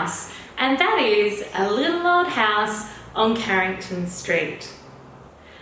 house, and that is a little old house on Carrington Street.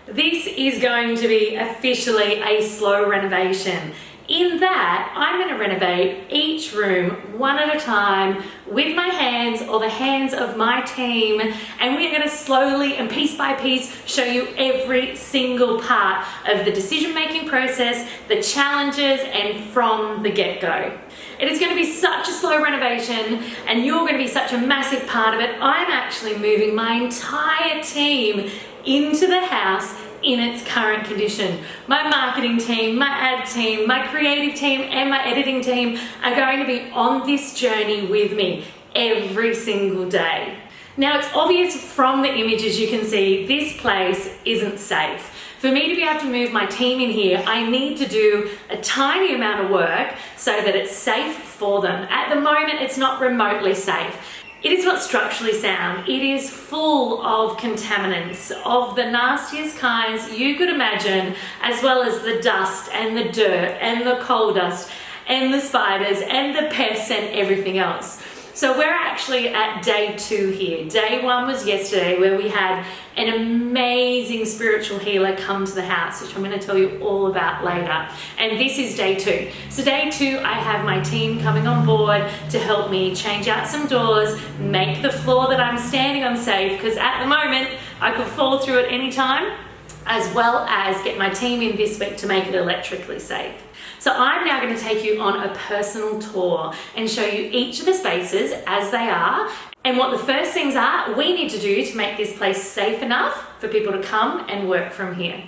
This is going to be officially a slow renovation, in that I'm going to renovate each room one at a time with my hands or the hands of my team, and we're going to slowly and piece by piece show you every single part of the decision-making process, the challenges, and from the get-go. It is going to be such a slow renovation, and you're going to be such a massive part of it. I'm actually moving my entire team into the house in its current condition. My marketing team, my ad team, my creative team, and my editing team are going to be on this journey with me every single day. Now, it's obvious from the images you can see this place isn't safe. For me to be able to move my team in here, I need to do a tiny amount of work so that it's safe for them. At the moment, it's not remotely safe. It is not structurally sound. It is full of contaminants of the nastiest kinds you could imagine, as well as the dust and the dirt and the coal dust and the spiders and the pests and everything else. So we're actually at day 2 here. Day 1 was yesterday, where we had an amazing spiritual healer come to the house, which I'm going to tell you all about later. And this is day 2. So day 2, I have my team coming on board to help me change out some doors, make the floor that I'm standing on safe, because at the moment I could fall through at any time, as well as get my team in this week to make it electrically safe. So I'm now going to take you on a personal tour and show you each of the spaces as they are, and what the first things are we need to do to make this place safe enough for people to come and work from here.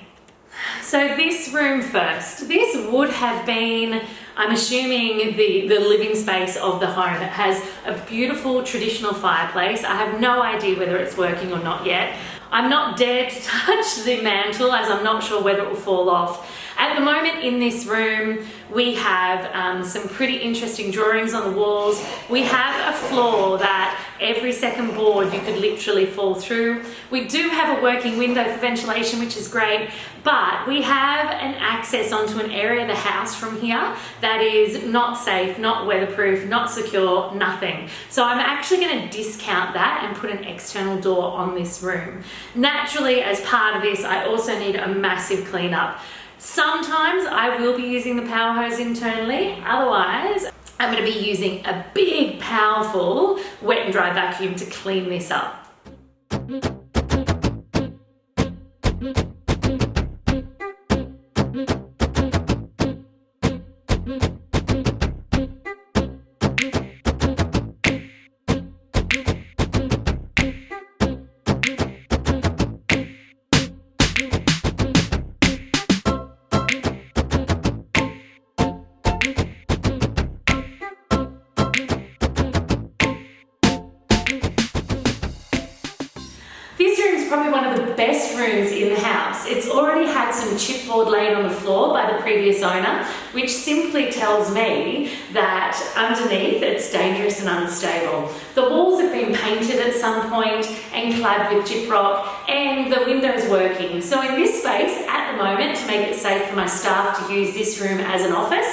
So this room first. This would have been, I'm assuming, the living space of the home. It has a beautiful traditional fireplace. I have no idea whether it's working or not yet. I'm not dared to touch the mantle, as I'm not sure whether it will fall off. At the moment in this room, we have some pretty interesting drawings on the walls. We have a floor that every second board you could literally fall through. We do have a working window for ventilation, which is great, but we have an access onto an area of the house from here that is not safe, not weatherproof, not secure, nothing. So I'm actually going to discount that and put an external door on this room. Naturally, as part of this, I also need a massive cleanup. Sometimes I will be using the power hose internally, otherwise I'm going to be using a big, powerful wet and dry vacuum to clean this up. Probably one of the best rooms in the house. It's already had some chipboard laid on the floor by the previous owner, which simply tells me that underneath it's dangerous and unstable. The walls have been painted at some point and clad with gyprock, and the window's working. So in this space, at the moment, to make it safe for my staff to use this room as an office,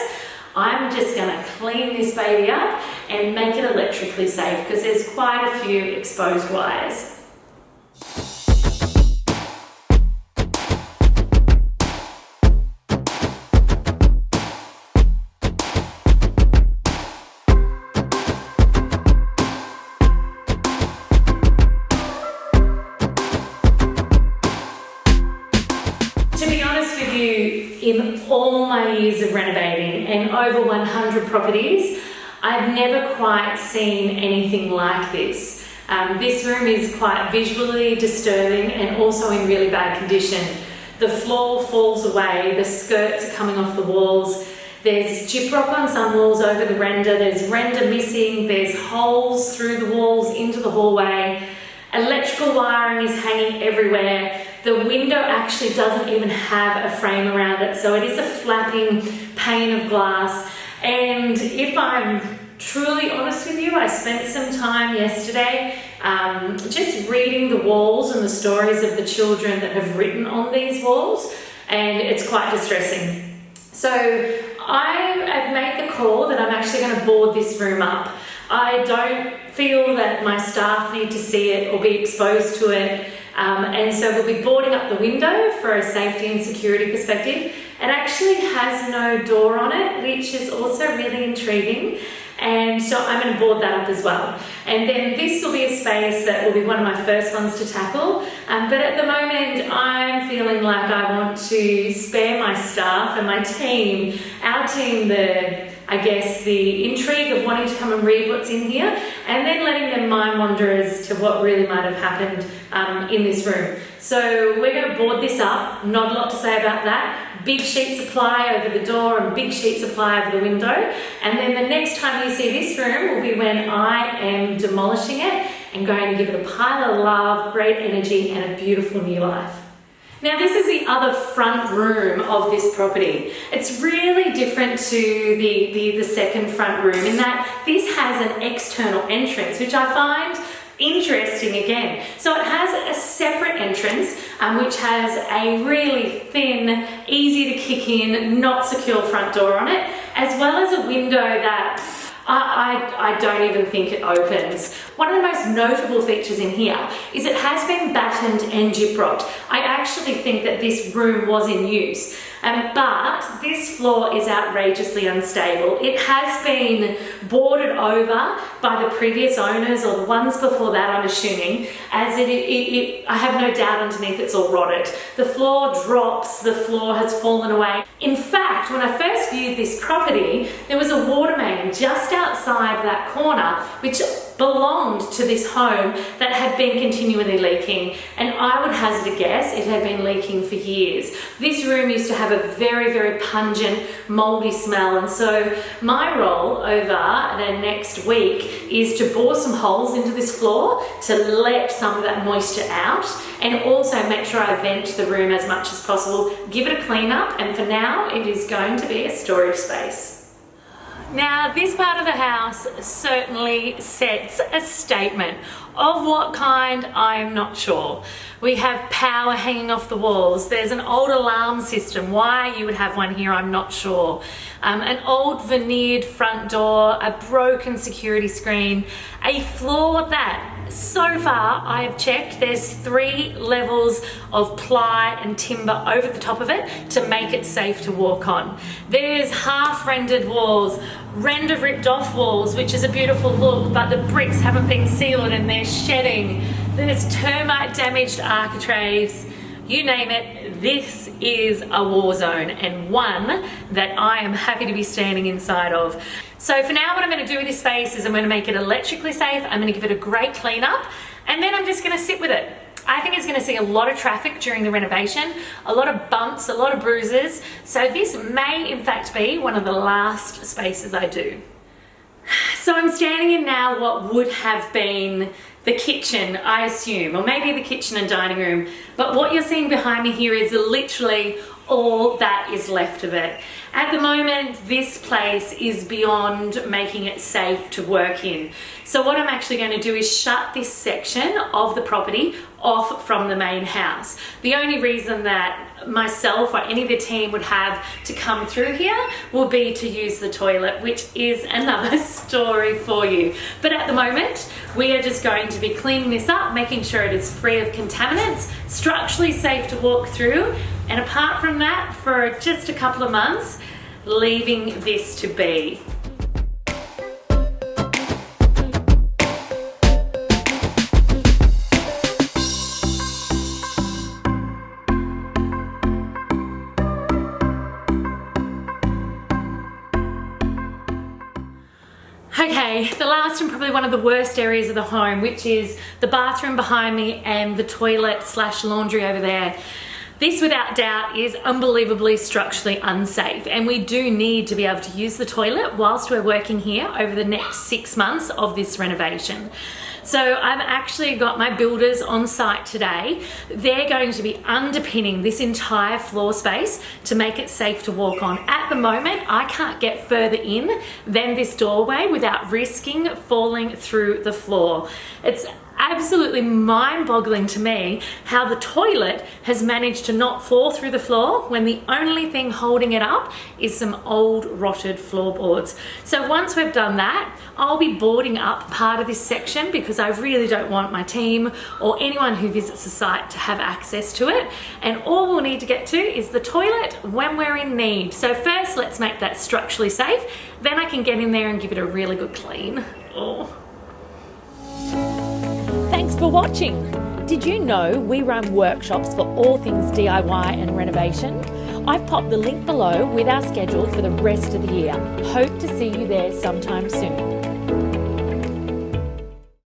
I'm just going to clean this baby up and make it electrically safe, because there's quite a few exposed wires. In all my years of renovating and over 100 properties, I've never quite seen anything like this. This room is quite visually disturbing and also in really bad condition. The floor falls away, the skirts are coming off the walls, there's gyprock on some walls over the render, there's render missing, there's holes through the walls into the hallway, electrical wiring is hanging everywhere. The window actually doesn't even have a frame around it, so it is a flapping pane of glass. And if I'm truly honest with you, I spent some time yesterday just reading the walls and the stories of the children that have written on these walls, and it's quite distressing. So I have made the call that I'm actually going to board this room up. I don't feel that my staff need to see it or be exposed to it. And so we'll be boarding up the window for a safety and security perspective. It actually has no door on it, which is also really intriguing. And so I'm going to board that up as well. And then this will be a space that will be one of my first ones to tackle. But at the moment, I'm feeling like I want to spare my staff and my team, our team, the intrigue of wanting to come and read what's in here, and then letting them mind wander as to what really might have happened in this room. So we're going to board this up. Not a lot to say about that. Big sheets of ply over the door and big sheets of ply over the window. And then the next time you see this room will be when I am demolishing it and going to give it a pile of love, great energy, and a beautiful new life. Now this is the other front room of this property. It's really different to the second front room in that this has an external entrance, which I find interesting again. So it has a separate entrance which has a really thin, easy to kick in, not secure front door on it, as well as a window that I don't even think it opens. One of the most notable features in here is it has been battened and gyprocked. I actually think that this room was in use, but this floor is outrageously unstable. It has been boarded over by the previous owners or the ones before that, I'm assuming, as I have no doubt underneath it's all rotted. The floor drops, the floor has fallen away. In fact, when I first viewed this property, there was a water main just outside that corner which belonged to this home that had been continually leaking, and I would hazard a guess it had been leaking for years. This room used to have a very, very pungent, mouldy smell, and so my role over the next week is to bore some holes into this floor to let some of that moisture out, and also make sure I vent the room as much as possible, give it a clean up, and for now it is going to be a storage space. Now, this part of the house certainly sets a statement. Of what kind, I'm not sure. We have power hanging off the walls. There's an old alarm system. Why you would have one here, I'm not sure. An old veneered front door, a broken security screen, a floor that, so far I have checked, there's 3 levels of ply and timber over the top of it to make it safe to walk on. There's half rendered walls, render ripped off walls, which is a beautiful look, but the bricks haven't been sealed and they're shedding. There's termite damaged architraves. You name it, this is a war zone, and one that I am happy to be standing inside of. So for now, what I'm going to do with this space is I'm going to make it electrically safe, I'm going to give it a great clean up, and then I'm just going to sit with it. I think it's going to see a lot of traffic during the renovation, a lot of bumps, a lot of bruises, so this may in fact be one of the last spaces I do. So I'm standing in now what would have been the kitchen, I assume, or maybe the kitchen and dining room, but what you're seeing behind me here is literally all that is left of it. At the moment, this place is beyond making it safe to work in. So what I'm actually going to do is shut this section of the property off from the main house. The only reason that myself or any of the team would have to come through here will be to use the toilet, which is another story for you. But at the moment, we are just going to be cleaning this up, making sure it is free of contaminants, structurally safe to walk through, and apart from that, for just a couple of months, leaving this to be. Okay, the last and probably one of the worst areas of the home, which is the bathroom behind me and the toilet / laundry over there. This without doubt is unbelievably structurally unsafe, and we do need to be able to use the toilet whilst we're working here over the next 6 months of this renovation. So I've actually got my builders on site today. They're going to be underpinning this entire floor space to make it safe to walk on. At the moment, I can't get further in than this doorway without risking falling through the floor. It's absolutely mind-boggling to me how the toilet has managed to not fall through the floor when the only thing holding it up is some old rotted floorboards. So once we've done that, I'll be boarding up part of this section because I really don't want my team or anyone who visits the site to have access to it. And all we'll need to get to is the toilet when we're in need. So first, let's make that structurally safe. Then I can get in there and give it a really good clean. Oh. Thanks for watching. Did you know we run workshops for all things DIY and renovation? I've popped the link below with our schedule for the rest of the year. Hope to see you there sometime soon.